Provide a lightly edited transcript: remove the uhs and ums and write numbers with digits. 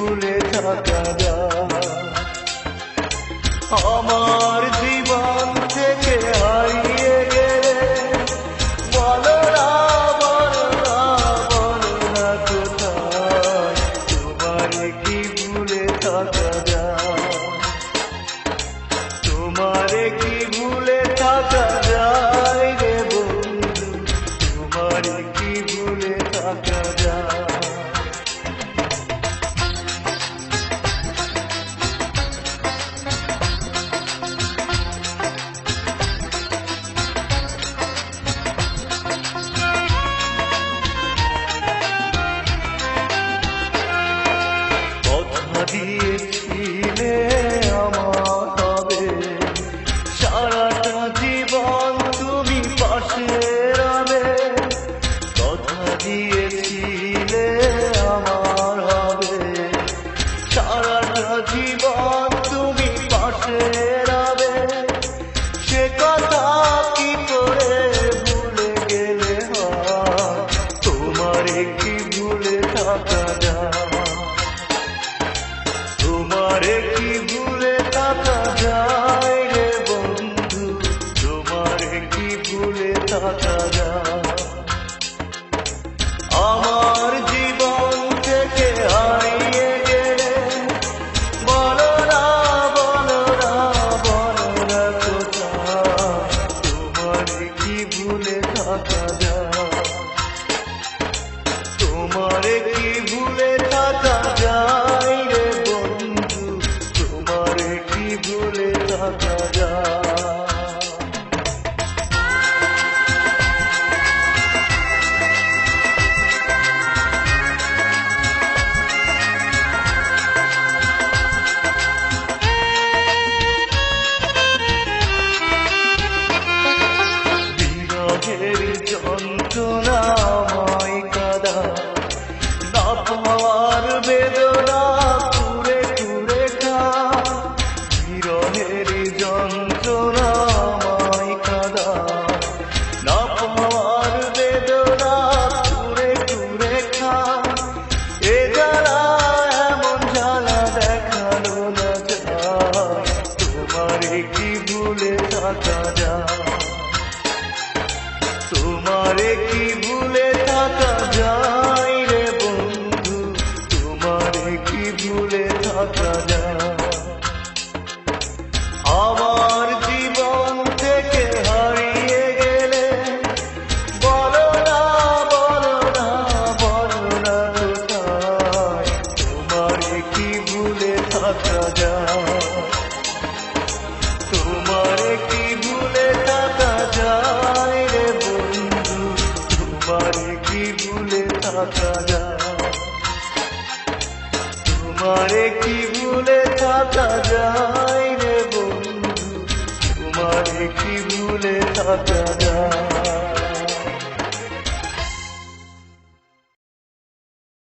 ভুলে থাকা যায়? আমার জীবন থেকে হারিয়ে গেলে বলো না, বলো না, বলো না কোথায় তোমারে কি ভুলে থাকা যায়? তোমারে কি ভুলে থাকা যায় রে বন্ধু, তোমারে কি ভুলে থাকা যায়? দিয়েছিলে আমার হবে সারাটা জীবন তুমি পাশে রবে। কথা দিয়েছিলে আমার হবে সারাটা জীবন তুমি পাশে রবে। সে কথা কি করে ভুলে গেলে হয়? তোমারে কি ভুলে থাকা যায়? তোমারে কি ভুলে থাকা যায় রে বন্ধু, তোমারে কি ভুলে থাকা যায়? আমার জীবন থেকে হারিয়ে গেলে বলো না, বলো না, বলো না কোথায় তোমারে কি ভুলে থাকা যায়? তোমারে কি ভুলে থাকা যায় রে বন্ধু, তোমারে কি ভুলে থাকা যায়? বিরহের যন্ত্রণাময় কাদা না পাওয়ার বেদনা কুরে কুরে খা। বিরহের যন্ত্রণাময় কাদা না পাওয়ার বেদনা কুরে কুরে খা। এ জ্বালা এমন জ্বালা দেখানো না যায়, তোমারে কি ভুলে থাকা যায়? তোমারে কি ভুলে থাকা যায় রে বন্ধু, তোমারে কি ভুলে থাকা যায়? আমার জীবন থেকে হারিয়ে গেলে বলো না, বলো না, বলো না কোথায় তোমারে কি ভুলে থাকা যায়? তোমারে কি ভুলে থাকা যায় রে বন্ধু, তোমারে কি ভুলে থাকা যায়? তোমারে কি ভুলে থাকা যায় রে বন্ধু, তোমারে কি ভুলে থাকা যায়?